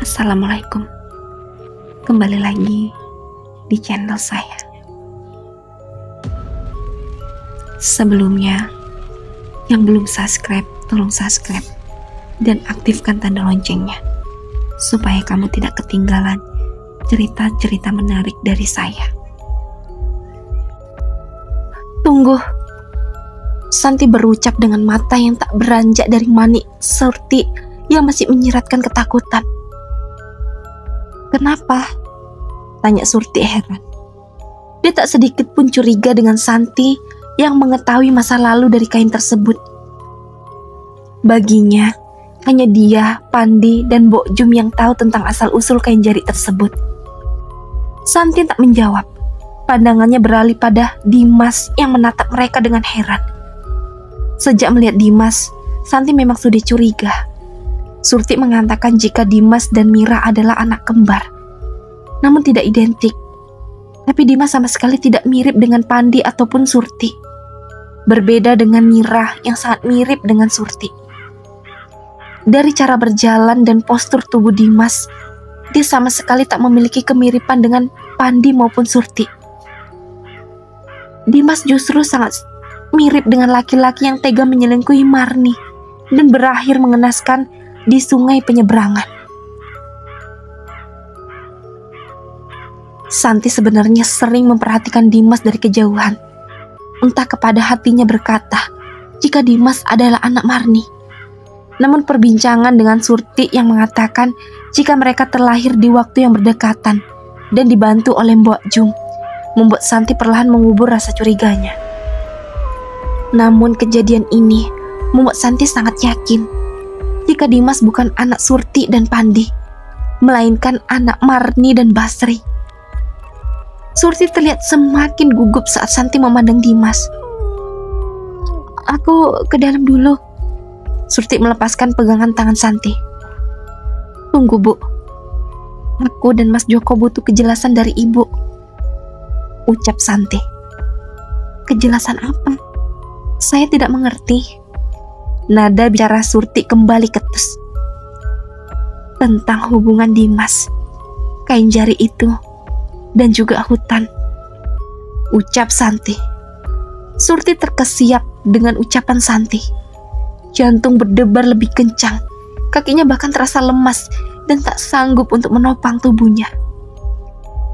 Assalamualaikum. Kembali lagi di channel saya. Sebelumnya, yang belum subscribe, tolong subscribe dan aktifkan tanda loncengnya supaya kamu tidak ketinggalan cerita-cerita menarik dari saya. Tunggu. Santi berucap dengan mata yang tak beranjak dari mani Surti yang masih menyiratkan ketakutan. "Kenapa?" tanya Surti heran. Dia tak sedikit pun curiga dengan Santi yang mengetahui masa lalu dari kain tersebut. Baginya, hanya dia, Pandi, dan Mbok Jum yang tahu tentang asal-usul kain jari tersebut. Santi tak menjawab. Pandangannya beralih pada Dimas yang menatap mereka dengan heran. Sejak melihat Dimas, Santi memang sudah curiga. Surti mengatakan jika Dimas dan Mira adalah anak kembar, namun tidak identik. Tapi Dimas sama sekali tidak mirip dengan Pandi ataupun Surti. Berbeda dengan Mira yang sangat mirip dengan Surti. Dari cara berjalan dan postur tubuh Dimas, dia sama sekali tak memiliki kemiripan dengan Pandi maupun Surti. Dimas justru sangat mirip dengan laki-laki yang tega menyelingkuhi Marni dan berakhir mengenaskan di sungai penyeberangan. Santi sebenarnya sering memperhatikan Dimas dari kejauhan. Entah kepada hatinya berkata jika Dimas adalah anak Marni. Namun perbincangan dengan Surti yang mengatakan jika mereka terlahir di waktu yang berdekatan dan dibantu oleh Mbok Jum membuat Santi perlahan mengubur rasa curiganya. Namun kejadian ini membuat Santi sangat yakin jika Dimas bukan anak Surti dan Pandi, melainkan anak Marni dan Basri. Surti terlihat semakin gugup saat Santi memandang Dimas. "Aku ke dalam dulu." Surti melepaskan pegangan tangan Santi. "Tunggu, Bu. Aku dan Mas Joko butuh kejelasan dari Ibu," ucap Santi. "Kejelasan apa? Saya tidak mengerti." Nada bicara Surti kembali ketus. "Tentang hubungan Dimas, kain jari itu, dan juga hutan," ucap Santi. Surti terkesiap dengan ucapan Santi. Jantung berdebar lebih kencang. Kakinya bahkan terasa lemas dan tak sanggup untuk menopang tubuhnya.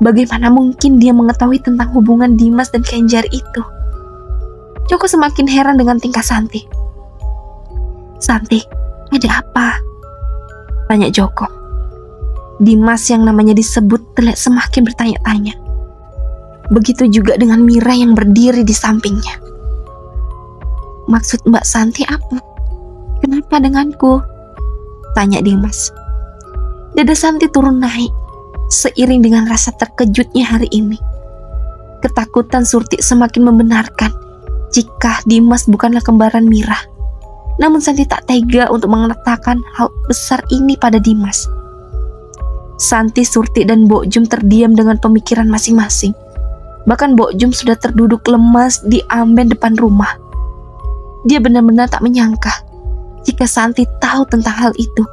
Bagaimana mungkin dia mengetahui tentang hubungan Dimas dan kain jari itu? Joko semakin heran dengan tingkah Santi. "Santi, ada apa?" tanya Joko. Dimas yang namanya disebut terlihat semakin bertanya-tanya. Begitu juga dengan Mira yang berdiri di sampingnya. "Maksud Mbak Santi apa? Kenapa denganku?" tanya Dimas. Dada Santi turun naik seiring dengan rasa terkejutnya hari ini. Ketakutan Surti semakin membenarkan jika Dimas bukanlah kembaran Mira. Namun Santi tak tega untuk mengatakan hal besar ini pada Dimas. Santi, Surti, dan Mbok Jum terdiam dengan pemikiran masing-masing. Bahkan Mbok Jum sudah terduduk lemas di amben depan rumah. Dia benar-benar tak menyangka jika Santi tahu tentang hal itu.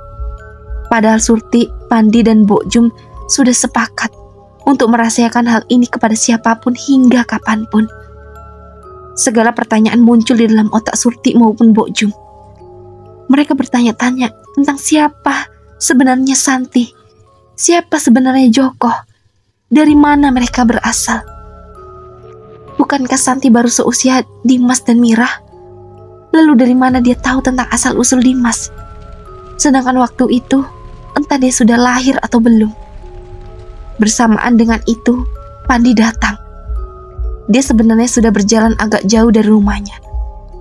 Padahal Surti, Pandi, dan Mbok Jum sudah sepakat untuk merahasiakan hal ini kepada siapapun hingga kapanpun. Segala pertanyaan muncul di dalam otak Surti maupun Mbok Jum. Mereka bertanya-tanya tentang siapa sebenarnya Santi, siapa sebenarnya Joko, dari mana mereka berasal. Bukankah Santi baru seusia Dimas dan Mira? Lalu dari mana dia tahu tentang asal-usul Dimas? Sedangkan waktu itu, entah dia sudah lahir atau belum. Bersamaan dengan itu, Pandi datang. Dia sebenarnya sudah berjalan agak jauh dari rumahnya.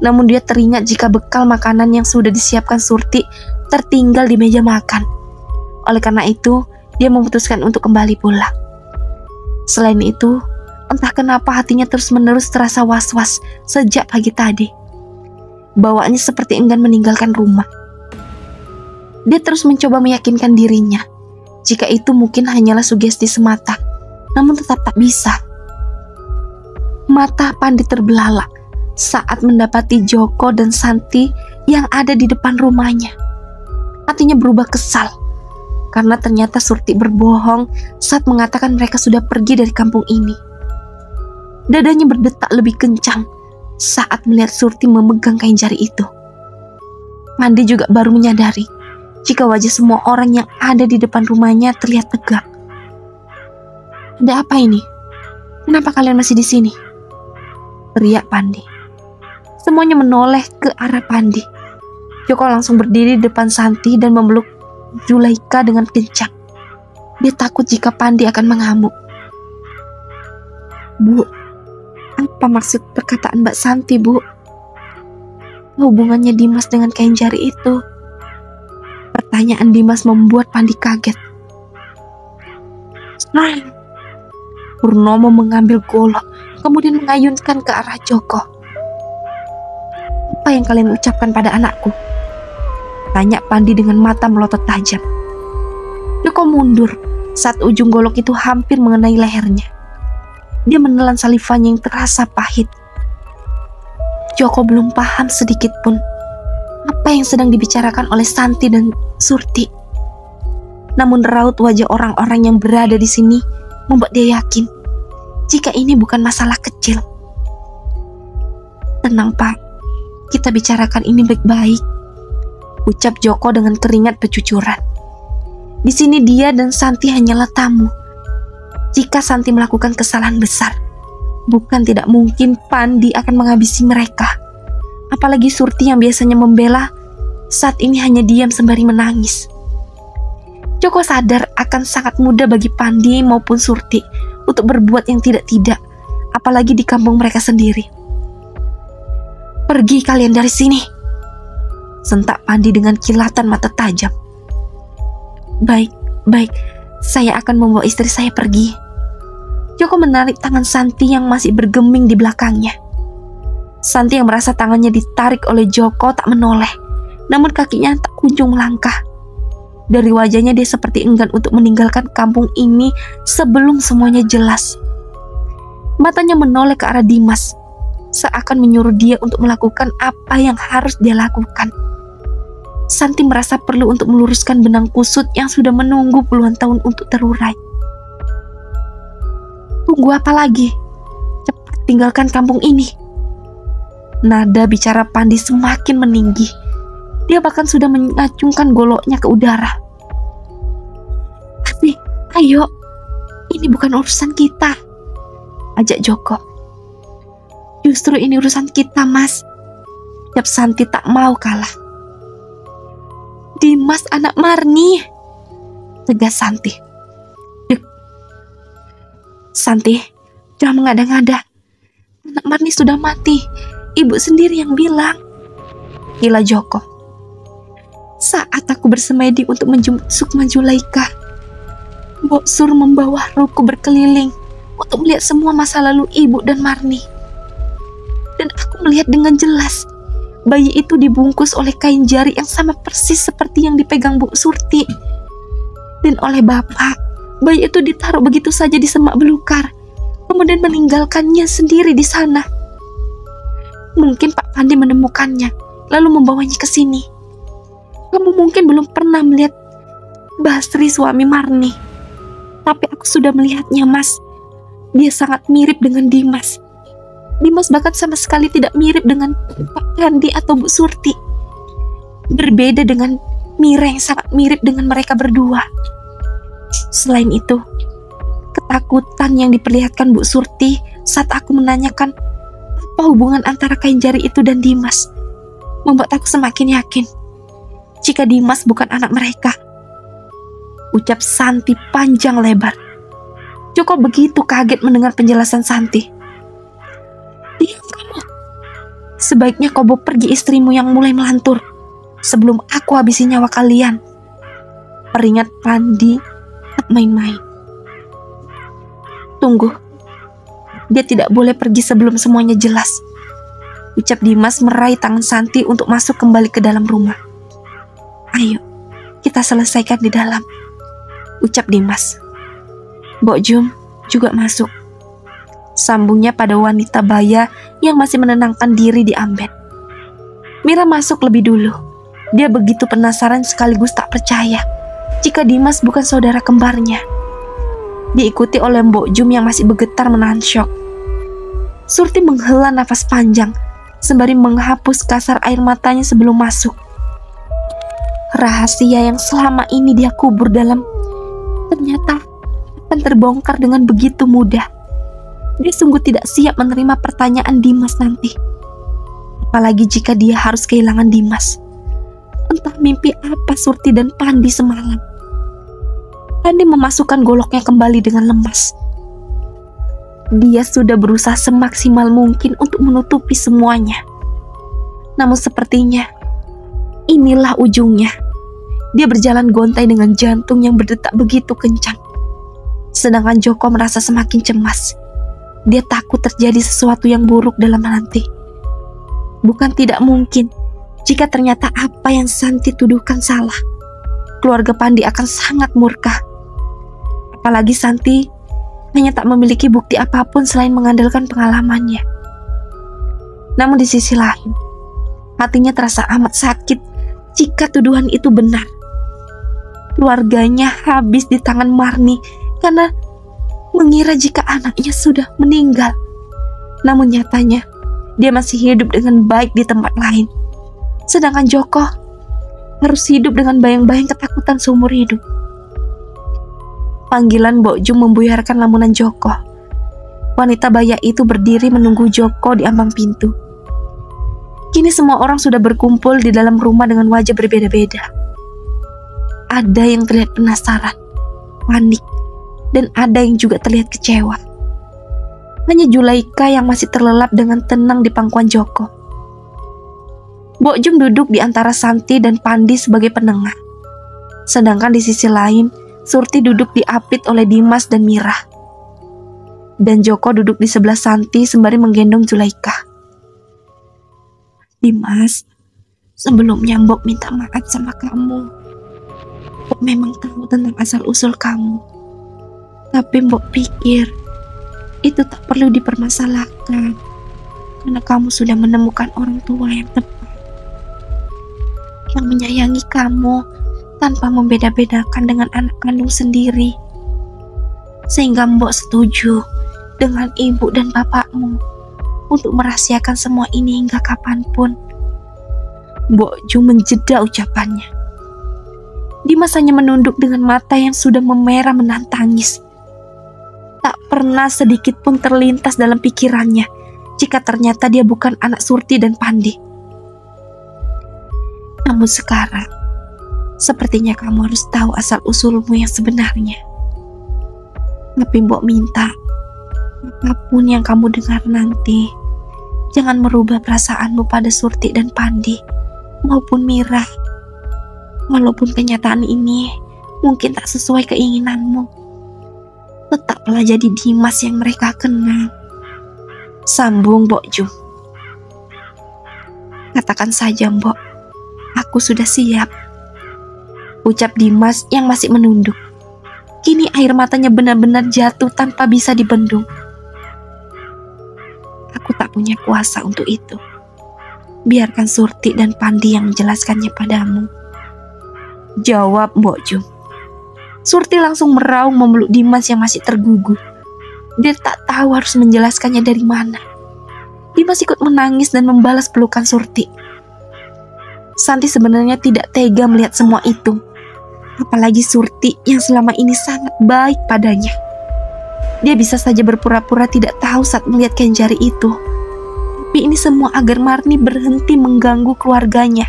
Namun dia teringat jika bekal makanan yang sudah disiapkan Surti tertinggal di meja makan. Oleh karena itu, dia memutuskan untuk kembali pulang. Selain itu, entah kenapa hatinya terus-menerus terasa was-was sejak pagi tadi. Bawaannya seperti enggan meninggalkan rumah. Dia terus mencoba meyakinkan dirinya jika itu mungkin hanyalah sugesti semata, namun tetap tak bisa. Mata Pandi terbelalak saat mendapati Joko dan Santi yang ada di depan rumahnya. Hatinya berubah kesal. karena ternyata Surti berbohong saat mengatakan mereka sudah pergi dari kampung ini. Dadanya berdetak lebih kencang saat melihat Surti memegang kain jari itu. Pandi juga baru menyadari jika wajah semua orang yang ada di depan rumahnya terlihat tegak. "Ada apa ini? Kenapa kalian masih di sini?" teriak Pandi. Semuanya menoleh ke arah Pandi. Joko langsung berdiri di depan Santi dan memeluk Zulaika dengan kencang. Dia takut jika Pandi akan mengamuk. "Bu, apa maksud perkataan Mbak Santi, Bu? Hubungannya Dimas dengan kain jari itu?" Pertanyaan Dimas membuat Pandi kaget. "Snang!" Purnomo mengambil golok, kemudian mengayunkan ke arah Joko. "Apa yang kalian ucapkan pada anakku?" tanya Pandi dengan mata melotot tajam. Joko mundur saat ujung golok itu hampir mengenai lehernya. Dia menelan salivanya yang terasa pahit. Joko belum paham sedikit pun apa yang sedang dibicarakan oleh Santi dan Surti. Namun raut wajah orang-orang yang berada di sini membuat dia yakin jika ini bukan masalah kecil. "Tenang, Pak. Kita bicarakan ini baik-baik," ucap Joko dengan keringat bercucuran. Di sini dia dan Santi hanyalah tamu. Jika Santi melakukan kesalahan besar, bukan tidak mungkin Pandi akan menghabisi mereka. Apalagi Surti yang biasanya membela, saat ini hanya diam sembari menangis. Joko sadar akan sangat mudah bagi Pandi maupun Surti untuk berbuat yang tidak-tidak, apalagi di kampung mereka sendiri. "Pergi kalian dari sini," sentak Pandi dengan kilatan mata tajam. Baik, saya akan membawa istri saya pergi." Joko menarik tangan Santi yang masih bergeming di belakangnya. Santi yang merasa tangannya ditarik oleh Joko tak menoleh, namun kakinya tak kunjung melangkah. Dari wajahnya dia seperti enggan untuk meninggalkan kampung ini sebelum semuanya jelas. Matanya menoleh ke arah Dimas, seakan menyuruh dia untuk melakukan apa yang harus dia lakukan. Santi merasa perlu untuk meluruskan benang kusut yang sudah menunggu puluhan tahun untuk terurai. "Tunggu apa lagi? Cepat tinggalkan kampung ini." Nada bicara Pandi semakin meninggi. Dia bahkan sudah mengacungkan goloknya ke udara. "Tapi, ayo, ini bukan urusan kita," ajak Joko. "Justru ini urusan kita, Mas," ucap Santi tak mau kalah. "Dimas anak Marni," tegas Santi. "Dek, Santi, jangan mengada-ngada. Anak Marni sudah mati. Ibu sendiri yang bilang," gila Joko. "Saat aku bersemedi untuk menjemput Sukma Zulaika, Mbok Sur membawa ruku berkeliling untuk melihat semua masa lalu ibu dan Marni. Dan aku melihat dengan jelas bayi itu dibungkus oleh kain jari yang sama persis seperti yang dipegang Bu Surti. Dan oleh bapak, bayi itu ditaruh begitu saja di semak belukar, kemudian meninggalkannya sendiri di sana. Mungkin Pak Pandi menemukannya, lalu membawanya ke sini. Kamu mungkin belum pernah melihat Basri suami Marni, tapi aku sudah melihatnya, Mas. Dia sangat mirip dengan Dimas. Dimas bahkan sama sekali tidak mirip dengan Pak Pandi atau Bu Surti. Berbeda dengan Mira yang sangat mirip dengan mereka berdua. Selain itu, ketakutan yang diperlihatkan Bu Surti saat aku menanyakan apa hubungan antara kain jari itu dan Dimas membuat aku semakin yakin jika Dimas bukan anak mereka," ucap Santi panjang lebar. Joko begitu kaget mendengar penjelasan Santi. "Diam kamu. Sebaiknya kau bawa pergi istrimu yang mulai melantur sebelum aku habisi nyawa kalian," peringat Pandi tak main-main. "Tunggu. Dia tidak boleh pergi sebelum semuanya jelas," ucap Dimas meraih tangan Santi untuk masuk kembali ke dalam rumah. "Ayo, kita selesaikan di dalam," ucap Dimas. Mbok Jum juga masuk, sambungnya pada wanita baya yang masih menenangkan diri di amben. Mira masuk lebih dulu. Dia begitu penasaran sekaligus tak percaya jika Dimas bukan saudara kembarnya. Diikuti oleh Mbok Jum yang masih bergetar menahan syok. Surti menghela nafas panjang sembari menghapus kasar air matanya sebelum masuk. Rahasia yang selama ini dia kubur dalam ternyata akan terbongkar dengan begitu mudah. Dia sungguh tidak siap menerima pertanyaan Dimas nanti. Apalagi jika dia harus kehilangan Dimas. Entah mimpi apa Surti dan Pandi semalam. Pandi memasukkan goloknya kembali dengan lemas. Dia sudah berusaha semaksimal mungkin untuk menutupi semuanya. Namun sepertinya inilah ujungnya. Dia berjalan gontai dengan jantung yang berdetak begitu kencang. Sedangkan Joko merasa semakin cemas. Dia takut terjadi sesuatu yang buruk dalam nanti. Bukan tidak mungkin jika ternyata apa yang Santi tuduhkan salah. Keluarga Pandi akan sangat murka. Apalagi Santi hanya tak memiliki bukti apapun selain mengandalkan pengalamannya. Namun di sisi lain, hatinya terasa amat sakit jika tuduhan itu benar. Keluarganya habis di tangan Marni karena mengira jika anaknya sudah meninggal. Namun nyatanya dia masih hidup dengan baik di tempat lain. Sedangkan Joko harus hidup dengan bayang-bayang ketakutan seumur hidup. Panggilan Mbok Jum membuyarkan lamunan Joko. Wanita baya itu berdiri menunggu Joko di ambang pintu. Kini semua orang sudah berkumpul di dalam rumah dengan wajah berbeda-beda. Ada yang terlihat penasaran, panik, dan ada yang juga terlihat kecewa. Hanya Julaika yang masih terlelap dengan tenang di pangkuan Joko. Mbok Jum duduk di antara Santi dan Pandi sebagai penengah. Sedangkan di sisi lain, Surti duduk diapit oleh Dimas dan Mira. Dan Joko duduk di sebelah Santi sembari menggendong Julaika. Dimas, sebelumnya Mbok minta maaf sama kamu. Mbok memang tahu tentang asal-usul kamu. Tapi Mbok pikir itu tak perlu dipermasalahkan karena kamu sudah menemukan orang tua yang tepat, yang menyayangi kamu tanpa membeda-bedakan dengan anak kandung sendiri. Sehingga Mbok setuju dengan ibu dan bapakmu untuk merahasiakan semua ini hingga kapanpun. Mbok Jum menjeda ucapannya. Dimas hanya menunduk dengan mata yang sudah memerah menahan tangis. Tak pernah sedikit pun terlintas dalam pikirannya jika ternyata dia bukan anak Surti dan Pandi. Namun sekarang, sepertinya kamu harus tahu asal-usulmu yang sebenarnya. Tapi Mbok minta, apapun yang kamu dengar nanti, jangan merubah perasaanmu pada Surti dan Pandi maupun Mira. Walaupun kenyataan ini mungkin tak sesuai keinginanmu, tetaplah jadi Dimas yang mereka kenal. Sambung Mbok Jum. Katakan saja Mbok, aku sudah siap, ucap Dimas yang masih menunduk. Kini air matanya benar-benar jatuh tanpa bisa dibendung. Aku tak punya kuasa untuk itu. Biarkan Surti dan Pandi yang menjelaskannya padamu, jawab Mbok Jum. Surti langsung meraung memeluk Dimas yang masih tergugup. Dia tak tahu harus menjelaskannya dari mana. Dimas ikut menangis dan membalas pelukan Surti. Santi sebenarnya tidak tega melihat semua itu. Apalagi Surti yang selama ini sangat baik padanya. Dia bisa saja berpura-pura tidak tahu saat melihat kain jari itu. Tapi ini semua agar Marni berhenti mengganggu keluarganya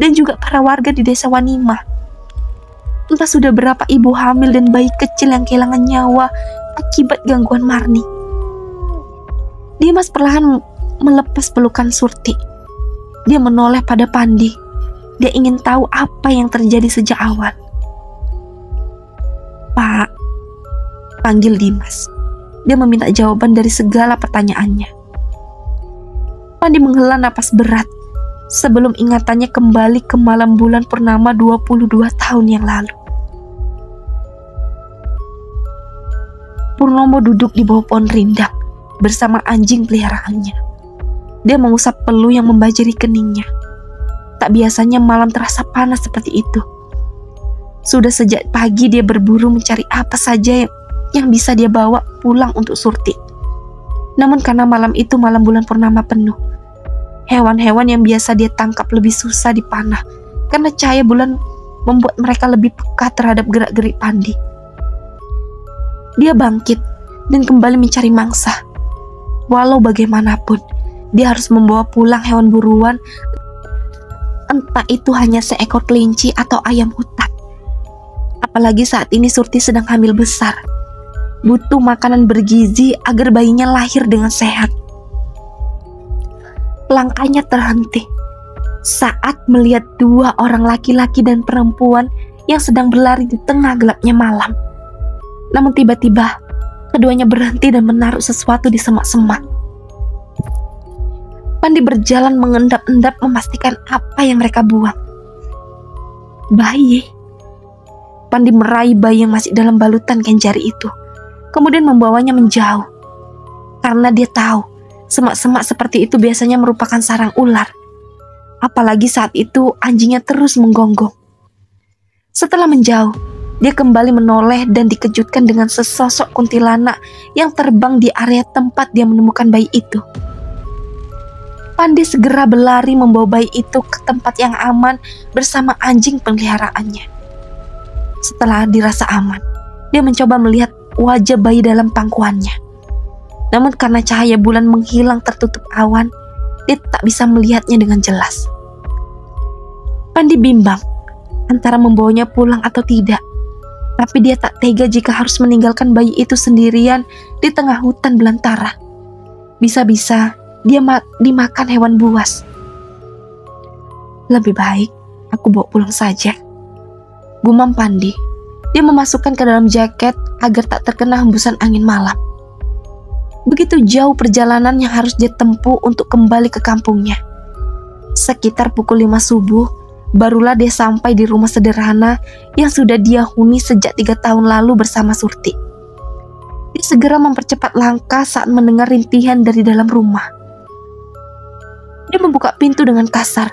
dan juga para warga di desa Wanima. Entah sudah berapa ibu hamil dan bayi kecil yang kehilangan nyawa akibat gangguan Marni. Dimas perlahan melepas pelukan Surti. Dia menoleh pada Pandi. Dia ingin tahu apa yang terjadi sejak awal. Pak, panggil Dimas. Dia meminta jawaban dari segala pertanyaannya. Pandi menghela napas berat sebelum ingatannya kembali ke malam bulan purnama 22 tahun yang lalu. Purnomo duduk di bawah pohon rindang bersama anjing peliharaannya. Dia mengusap peluh yang membajiri keningnya. Tak biasanya malam terasa panas seperti itu. Sudah sejak pagi dia berburu mencari apa saja yang bisa dia bawa pulang untuk Surti. Namun karena malam itu malam bulan purnama penuh, hewan-hewan yang biasa dia tangkap lebih susah dipanah karena cahaya bulan membuat mereka lebih peka terhadap gerak-gerik Pandi. Dia bangkit dan kembali mencari mangsa. Walau bagaimanapun, dia harus membawa pulang hewan buruan, entah itu hanya seekor kelinci atau ayam hutan. Apalagi saat ini Surti sedang hamil besar, butuh makanan bergizi agar bayinya lahir dengan sehat. Langkahnya terhenti saat melihat dua orang laki-laki dan perempuan yang sedang berlari di tengah gelapnya malam. Namun tiba-tiba keduanya berhenti dan menaruh sesuatu di semak-semak. Pandi berjalan mengendap-endap memastikan apa yang mereka buang. Bayi. Pandi meraih bayi yang masih dalam balutan kain jari itu, kemudian membawanya menjauh. Karena dia tahu semak-semak seperti itu biasanya merupakan sarang ular. Apalagi saat itu anjingnya terus menggonggong. Setelah menjauh, dia kembali menoleh dan dikejutkan dengan sesosok kuntilanak yang terbang di area tempat dia menemukan bayi itu. Pandi segera berlari membawa bayi itu ke tempat yang aman bersama anjing peliharaannya. Setelah dirasa aman, dia mencoba melihat wajah bayi dalam pangkuannya. Namun karena cahaya bulan menghilang tertutup awan, dia tak bisa melihatnya dengan jelas. Pandi bimbang antara membawanya pulang atau tidak. Tapi dia tak tega jika harus meninggalkan bayi itu sendirian di tengah hutan belantara. Bisa-bisa dia dimakan hewan buas. Lebih baik aku bawa pulang saja, gumam Pandi. Dia memasukkan ke dalam jaket agar tak terkena hembusan angin malam. Begitu jauh perjalanan yang harus dia tempuh untuk kembali ke kampungnya. Sekitar pukul 5 subuh, barulah dia sampai di rumah sederhana yang sudah dia huni sejak 3 tahun lalu bersama Surti. Dia segera mempercepat langkah saat mendengar rintihan dari dalam rumah. Dia membuka pintu dengan kasar.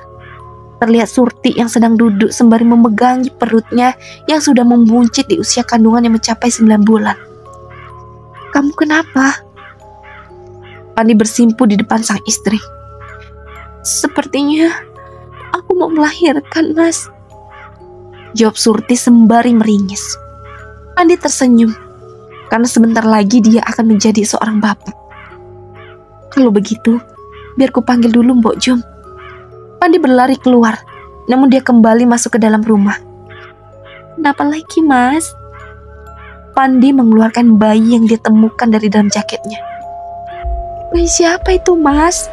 Terlihat Surti yang sedang duduk sembari memegangi perutnya yang sudah membuncit di usia kandungan yang mencapai 9 bulan. "Kamu kenapa?" Pandi bersimpu di depan sang istri. "Sepertinya aku mau melahirkan, Mas," jawab Surti sembari meringis. Pandi tersenyum, karena sebentar lagi dia akan menjadi seorang bapak. "Kalau begitu, biar ku panggil dulu Mbok Jum." Pandi berlari keluar, namun dia kembali masuk ke dalam rumah. "Kenapa lagi, Mas?" Pandi mengeluarkan bayi yang dia temukan dari dalam jaketnya. "Bayi siapa itu, Mas?"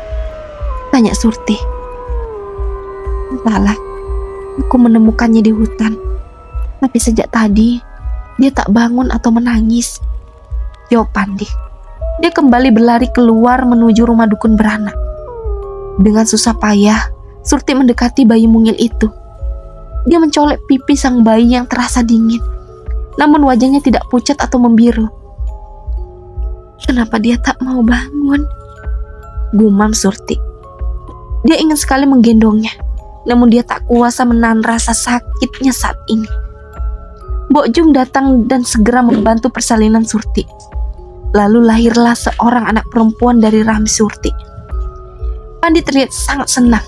tanya Surti. "Entahlah, aku menemukannya di hutan. Tapi sejak tadi, dia tak bangun atau menangis," jawab Pandi. Dia kembali berlari keluar menuju rumah dukun beranak. Dengan susah payah, Surti mendekati bayi mungil itu. Dia mencolek pipi sang bayi yang terasa dingin, namun wajahnya tidak pucat atau membiru. "Kenapa dia tak mau bangun?" gumam Surti. Dia ingin sekali menggendongnya, namun dia tak kuasa menahan rasa sakitnya saat ini. Mbok Jum datang dan segera membantu persalinan Surti. Lalu lahirlah seorang anak perempuan dari rahim Surti. Pandi terlihat sangat senang,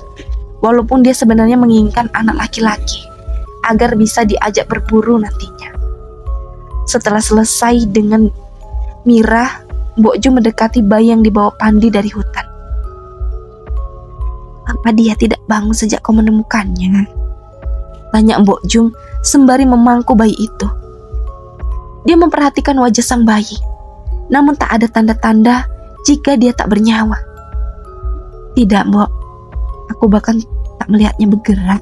walaupun dia sebenarnya menginginkan anak laki-laki agar bisa diajak berburu nantinya. Setelah selesai dengan Mira, Mbok Jum mendekati bayi yang dibawa Pandi dari hutan. "Apa dia tidak bangun sejak kau menemukannya?" tanya Mbok Jum sembari memangku bayi itu. Dia memperhatikan wajah sang bayi, namun tak ada tanda-tanda jika dia tak bernyawa. "Tidak, Mbok. Aku bahkan tak melihatnya bergerak,"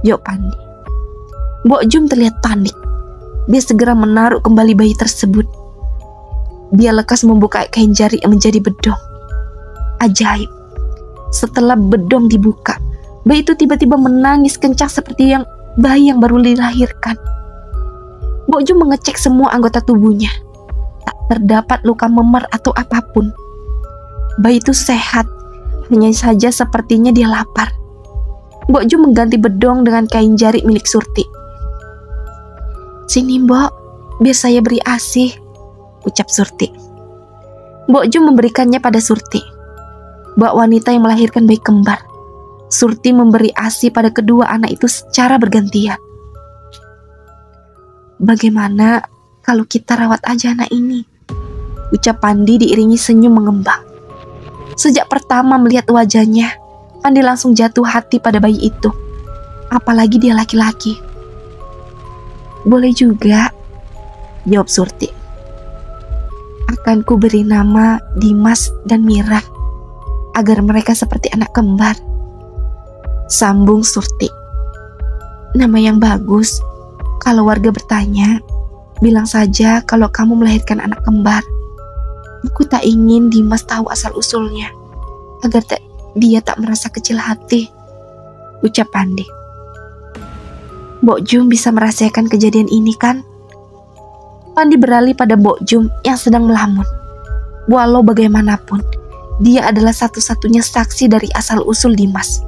jawab Pandi. Mbok Jum terlihat panik. Dia segera menaruh kembali bayi tersebut. Dia lekas membuka kain jari yang menjadi bedong. Ajaib. Setelah bedong dibuka, bayi itu tiba-tiba menangis kencang seperti bayi yang baru dilahirkan. Mbok Jum mengecek semua anggota tubuhnya. Tak terdapat luka memar atau apapun. Bayi itu sehat, hanya saja sepertinya dia lapar. Mbok Jum mengganti bedong dengan kain jari milik Surti. "Sini Mbok, biar saya beri ASI," ucap Surti. Mbok Jum memberikannya pada Surti. Mbak wanita yang melahirkan bayi kembar. Surti memberi ASI pada kedua anak itu secara bergantian. "Bagaimana kalau kita rawat aja anak ini?" ucap Pandi diiringi senyum mengembang. Sejak pertama melihat wajahnya, Pandi langsung jatuh hati pada bayi itu. Apalagi dia laki-laki. "Boleh juga," jawab Surti. "Akan ku beri nama Dimas dan Mira, agar mereka seperti anak kembar," sambung Surti. "Nama yang bagus. Kalau warga bertanya, bilang saja kalau kamu melahirkan anak kembar. Aku tak ingin Dimas tahu asal-usulnya, agar dia tak merasa kecil hati," ucap Pandi. "Mbok Jum bisa merasakan kejadian ini kan?" Pandi beralih pada Mbok Jum yang sedang melamun. Walau bagaimanapun, dia adalah satu-satunya saksi dari asal-usul Dimas.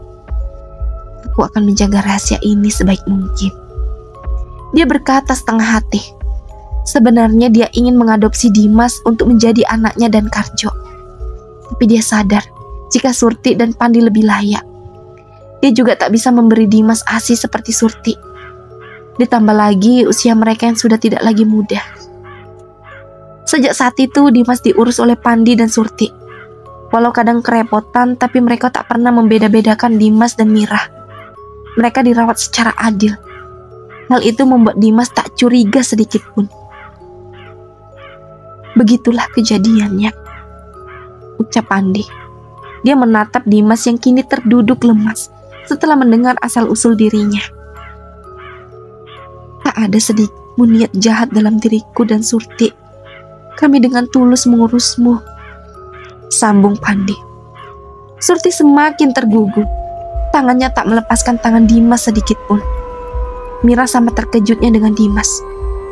"Aku akan menjaga rahasia ini sebaik mungkin," dia berkata setengah hati. Sebenarnya dia ingin mengadopsi Dimas untuk menjadi anaknya dan Karjo. Tapi dia sadar jika Surti dan Pandi lebih layak. Dia juga tak bisa memberi Dimas ASI seperti Surti. Ditambah lagi usia mereka yang sudah tidak lagi muda. Sejak saat itu Dimas diurus oleh Pandi dan Surti. Walau kadang kerepotan, tapi mereka tak pernah membeda-bedakan Dimas dan Mira. Mereka dirawat secara adil. Hal itu membuat Dimas tak curiga sedikit pun. "Begitulah kejadiannya," ucap Pandi. Dia menatap Dimas yang kini terduduk lemas setelah mendengar asal-usul dirinya. "Tak ada sedikit pun niat jahat dalam diriku dan Surti. Kami dengan tulus mengurusmu," sambung Pandi. Surti semakin tergugu. Tangannya tak melepaskan tangan Dimas sedikit pun. Mira sama terkejutnya dengan Dimas.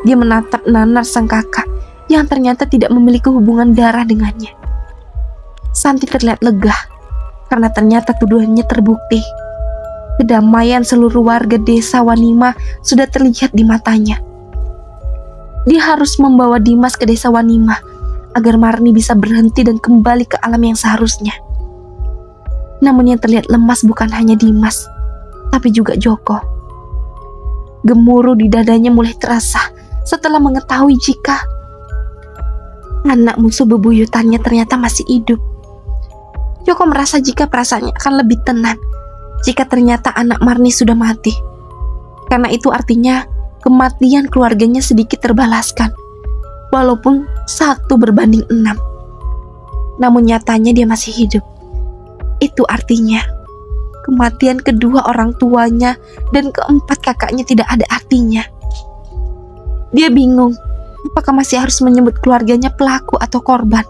Dia menatap Nanar sang kakak yang ternyata tidak memiliki hubungan darah dengannya. Santi terlihat lega karena ternyata tuduhannya terbukti. Kedamaian seluruh warga desa Wanima sudah terlihat di matanya. Dia harus membawa Dimas ke desa Wanima agar Marni bisa berhenti dan kembali ke alam yang seharusnya. Namun yang terlihat lemas bukan hanya Dimas, tapi juga Joko. Gemuruh di dadanya mulai terasa setelah mengetahui jika anak musuh bebuyutannya ternyata masih hidup. Joko merasa jika perasaannya akan lebih tenang jika ternyata anak Marni sudah mati. Karena itu artinya kematian keluarganya sedikit terbalaskan, walaupun 1/6. Namun nyatanya dia masih hidup. Itu artinya kematian kedua orang tuanya dan keempat kakaknya tidak ada artinya. Dia bingung, apakah masih harus menyebut keluarganya pelaku atau korban.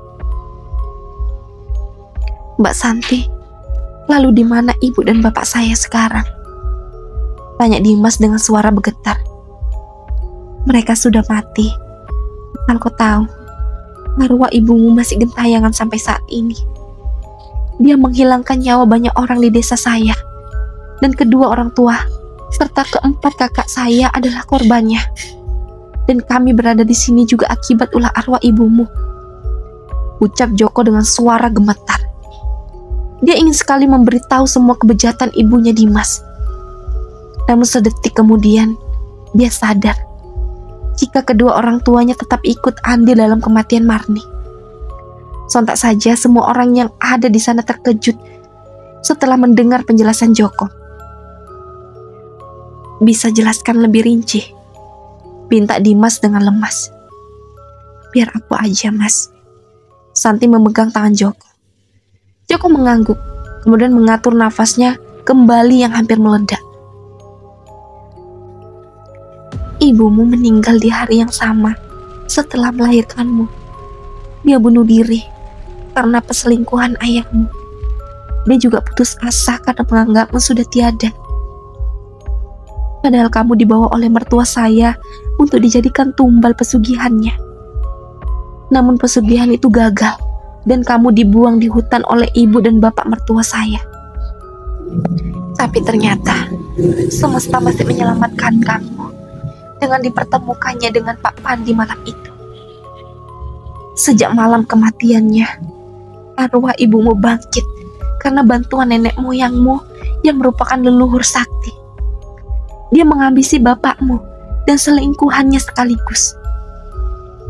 "Mbak Santi, lalu di mana ibu dan bapak saya sekarang?" tanya Dimas dengan suara bergetar. "Mereka sudah mati. Asal kau tahu, arwah ibumu masih gentayangan sampai saat ini. Dia menghilangkan nyawa banyak orang di desa saya, dan kedua orang tua serta keempat kakak saya adalah korbannya. Dan kami berada di sini juga akibat ulah arwah ibumu," ucap Joko dengan suara gemetar. Dia ingin sekali memberitahu semua kebejatan ibunya Dimas. Namun sedetik kemudian, dia sadar jika kedua orang tuanya tetap ikut andil dalam kematian Marni. Sontak saja semua orang yang ada di sana terkejut setelah mendengar penjelasan Joko. "Bisa jelaskan lebih rinci?" pinta Dimas dengan lemas. "Biar aku aja, Mas." Santi memegang tangan Joko. Joko mengangguk, kemudian mengatur nafasnya kembali yang hampir meledak. "Ibumu meninggal di hari yang sama setelah melahirkanmu. Dia bunuh diri karena perselingkuhan ayahmu. Dia juga putus asa karena menganggapmu sudah tiada. Padahal kamu dibawa oleh mertua saya untuk dijadikan tumbal pesugihannya. Namun pesugihan itu gagal dan kamu dibuang di hutan oleh ibu dan bapak mertua saya. Tapi ternyata semesta masih menyelamatkan kamu dengan dipertemukannya dengan Pak Pandi malam itu. Sejak malam kematiannya, arwah ibumu bangkit karena bantuan nenek moyangmu yang merupakan leluhur sakti. Dia menghabisi bapakmu dan selingkuhannya sekaligus.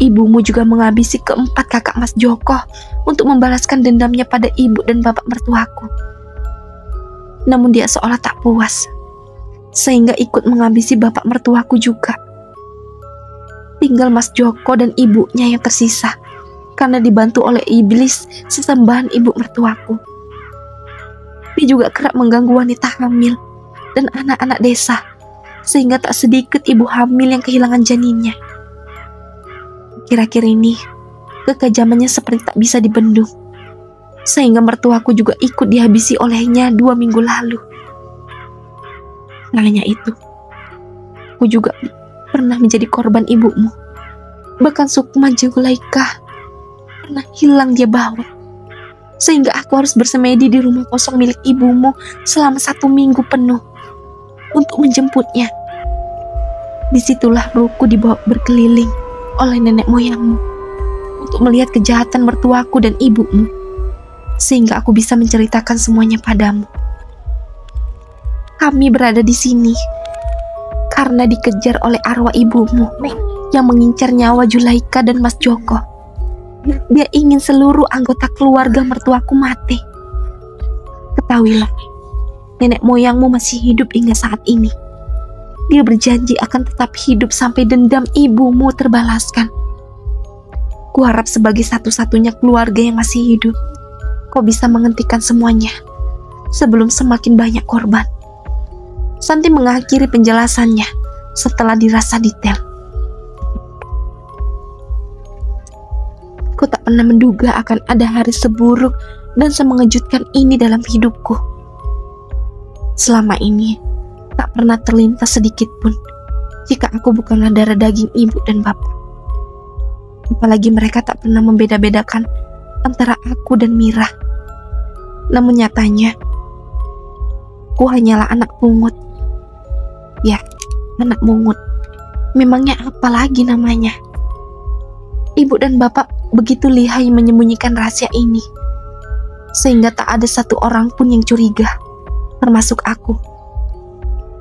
Ibumu juga menghabisi keempat kakak Mas Joko untuk membalaskan dendamnya pada ibu dan bapak mertuaku. Namun dia seolah tak puas, sehingga ikut menghabisi bapak mertuaku juga. Tinggal Mas Joko dan ibunya yang tersisa, karena dibantu oleh iblis sesembahan ibu mertuaku. Dia juga kerap mengganggu wanita hamil dan anak-anak desa, sehingga tak sedikit ibu hamil yang kehilangan janinnya. Akhir-akhir ini, kekejamannya seperti tak bisa dibendung, sehingga mertuaku juga ikut dihabisi olehnya 2 minggu lalu. Nah, hanya itu, aku juga pernah menjadi korban ibumu. Bahkan Sukma Julaika pernah hilang dia bawa, sehingga aku harus bersemedi di rumah kosong milik ibumu selama 1 minggu penuh untuk menjemputnya. Disitulah ruhku dibawa berkeliling oleh nenek moyangmu untuk melihat kejahatan mertuaku dan ibumu, sehingga aku bisa menceritakan semuanya padamu. Kami berada di sini karena dikejar oleh arwah ibumu yang mengincar nyawa Julaika dan Mas Joko. Dia ingin seluruh anggota keluarga mertuaku mati. Ketahuilah, nenek moyangmu masih hidup hingga saat ini. Dia berjanji akan tetap hidup sampai dendam ibumu terbalaskan. Kuharap sebagai satu-satunya keluarga yang masih hidup, kau bisa menghentikan semuanya sebelum semakin banyak korban. Santi mengakhiri penjelasannya setelah dirasa detail. Aku tak pernah menduga akan ada hari seburuk dan semengejutkan ini dalam hidupku. Selama ini, tak pernah terlintas sedikit pun jika aku bukanlah darah daging ibu dan bapak. Apalagi mereka tak pernah membeda-bedakan antara aku dan Mira. Namun nyatanya, aku hanyalah anak pungut. Ya, anak mungut. Memangnya apa lagi namanya? Ibu dan bapak begitu lihai menyembunyikan rahasia ini, sehingga tak ada satu orang pun yang curiga, termasuk aku.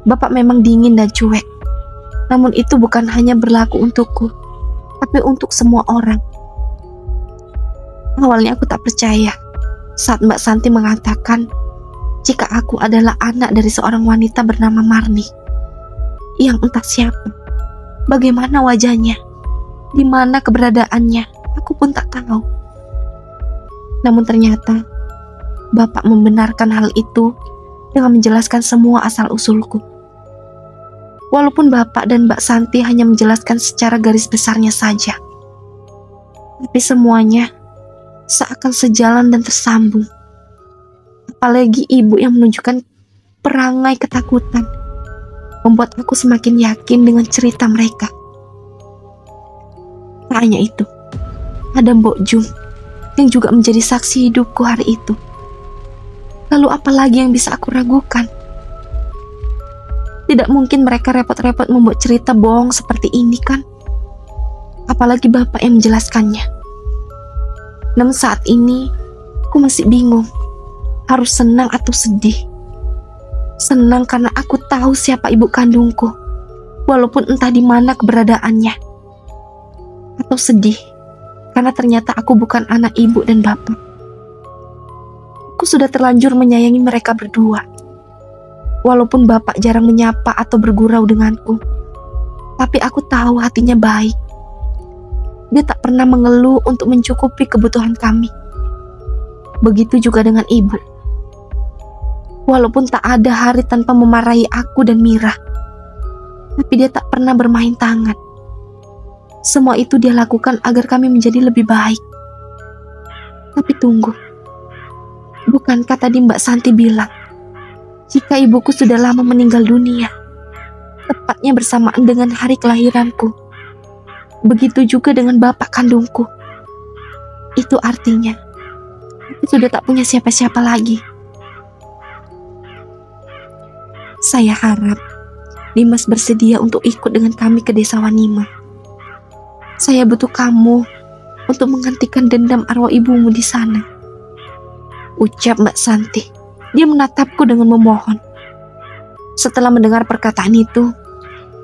Bapak memang dingin dan cuek, namun itu bukan hanya berlaku untukku, tapi untuk semua orang. Awalnya aku tak percaya saat Mbak Santi mengatakan jika aku adalah anak dari seorang wanita bernama Marni, yang entah siapa, bagaimana wajahnya, di mana keberadaannya, aku pun tak tahu. Namun ternyata Bapak membenarkan hal itu dengan menjelaskan semua asal-usulku. Walaupun Bapak dan Mbak Santi hanya menjelaskan secara garis besarnya saja, tapi semuanya seakan sejalan dan tersambung. Apalagi ibu yang menunjukkan perangai ketakutan, membuat aku semakin yakin dengan cerita mereka. Tak hanya itu, ada Mbok Jum yang juga menjadi saksi hidupku hari itu. Lalu apa lagi yang bisa aku ragukan? Tidak mungkin mereka repot-repot membuat cerita bohong seperti ini kan? Apalagi Bapak yang menjelaskannya. Namun saat ini, aku masih bingung. Harus senang atau sedih? Senang karena aku tahu siapa ibu kandungku, walaupun entah di mana keberadaannya. Atau sedih, karena ternyata aku bukan anak ibu dan bapak. Aku sudah terlanjur menyayangi mereka berdua. Walaupun bapak jarang menyapa atau bergurau denganku, tapi aku tahu hatinya baik. Dia tak pernah mengeluh untuk mencukupi kebutuhan kami. Begitu juga dengan ibu. Walaupun tak ada hari tanpa memarahi aku dan Mira, tapi dia tak pernah bermain tangan. Semua itu dia lakukan agar kami menjadi lebih baik. Tapi tunggu, bukankah tadi Mbak Santi bilang jika ibuku sudah lama meninggal dunia, tepatnya bersamaan dengan hari kelahiranku? Begitu juga dengan bapak kandungku. Itu artinya aku sudah tak punya siapa-siapa lagi. Saya harap Dimas bersedia untuk ikut dengan kami ke desa Wanima. Saya butuh kamu untuk menghentikan dendam arwah ibumu di sana, ucap Mbak Santi. Dia menatapku dengan memohon. Setelah mendengar perkataan itu,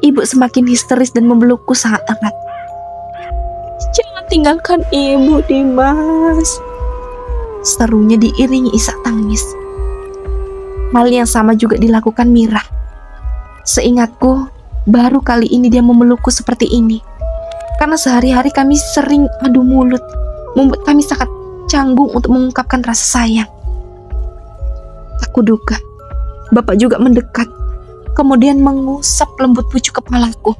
ibu semakin histeris dan memelukku sangat erat. Jangan tinggalkan ibu, Dimas, serunya diiringi isak tangis. Hal yang sama juga dilakukan Mira. Seingatku, baru kali ini dia memelukku seperti ini. Karena sehari-hari kami sering adu mulut, membuat kami sangat canggung untuk mengungkapkan rasa sayang. Aku duga, Bapak juga mendekat, kemudian mengusap lembut pucuk kepalaku.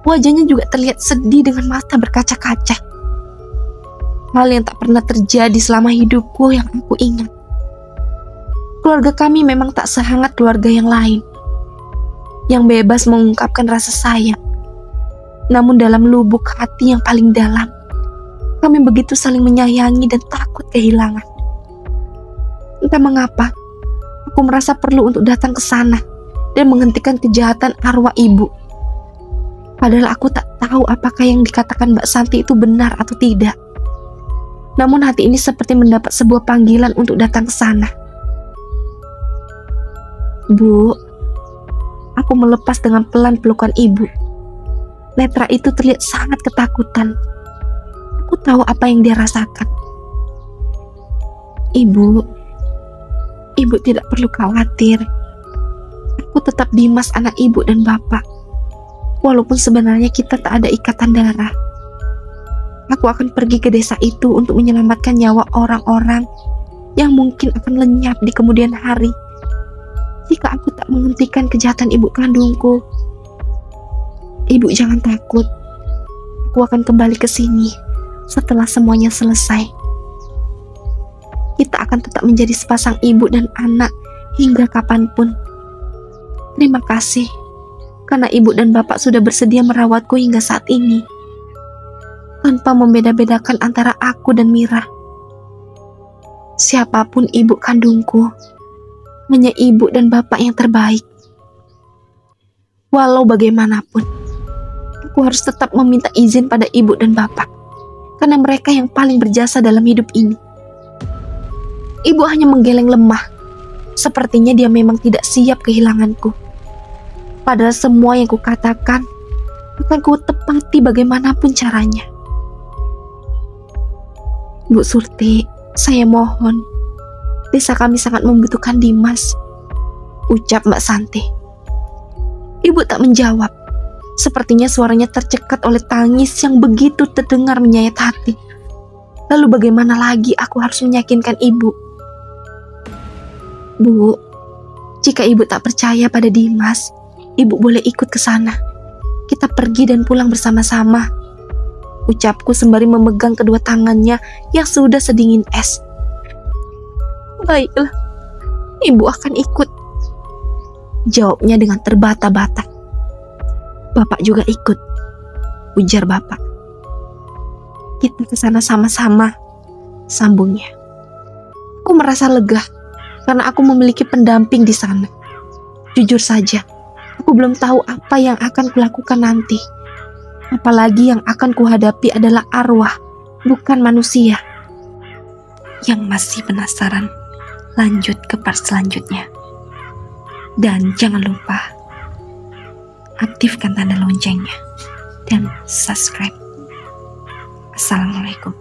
Wajahnya juga terlihat sedih dengan mata berkaca-kaca. Hal yang tak pernah terjadi selama hidupku yang aku ingat. Keluarga kami memang tak sehangat keluarga yang lain, yang bebas mengungkapkan rasa sayang. Namun dalam lubuk hati yang paling dalam, kami begitu saling menyayangi dan takut kehilangan. Entah mengapa, aku merasa perlu untuk datang ke sana dan menghentikan kejahatan arwah ibu. Padahal aku tak tahu apakah yang dikatakan Mbak Santi itu benar atau tidak. Namun hati ini seperti mendapat sebuah panggilan untuk datang ke sana. Bu, aku melepas dengan pelan pelukan ibu. Netra itu terlihat sangat ketakutan. Aku tahu apa yang dia rasakan. Ibu tidak perlu khawatir. Aku tetap Dimas, anak ibu dan bapak. Walaupun sebenarnya kita tak ada ikatan darah. Aku akan pergi ke desa itu untuk menyelamatkan nyawa orang-orang yang mungkin akan lenyap di kemudian hari jika aku tak menghentikan kejahatan ibu kandungku. Ibu jangan takut. Aku akan kembali ke sini setelah semuanya selesai. Kita akan tetap menjadi sepasang ibu dan anak hingga kapanpun. Terima kasih karena ibu dan bapak sudah bersedia merawatku hingga saat ini, tanpa membeda-bedakan antara aku dan Mira. Siapapun ibu kandungku, hanya ibu dan bapak yang terbaik. Walau bagaimanapun, aku harus tetap meminta izin pada ibu dan bapak, karena mereka yang paling berjasa dalam hidup ini. Ibu hanya menggeleng lemah. Sepertinya dia memang tidak siap kehilanganku. Padahal semua yang kukatakan akan ku tepati bagaimanapun caranya. Bu Surti, saya mohon. Desa kami sangat membutuhkan Dimas, ucap Mbak Santi. Ibu tak menjawab. Sepertinya suaranya tercekat oleh tangis yang begitu terdengar menyayat hati. Lalu bagaimana lagi aku harus meyakinkan ibu? Bu, jika ibu tak percaya pada Dimas, ibu boleh ikut ke sana. Kita pergi dan pulang bersama-sama, ucapku sembari memegang kedua tangannya yang sudah sedingin es. Baiklah, ibu akan ikut, jawabnya dengan terbata-bata. Bapak juga ikut, ujar bapak. Kita ke sana sama-sama, sambungnya. Aku merasa lega karena aku memiliki pendamping di sana. Jujur saja, aku belum tahu apa yang akan kulakukan nanti. Apalagi yang akan kuhadapi adalah arwah, bukan manusia. Yang masih penasaran, lanjut ke part selanjutnya. Dan jangan lupa aktifkan tanda loncengnya dan subscribe. Assalamualaikum.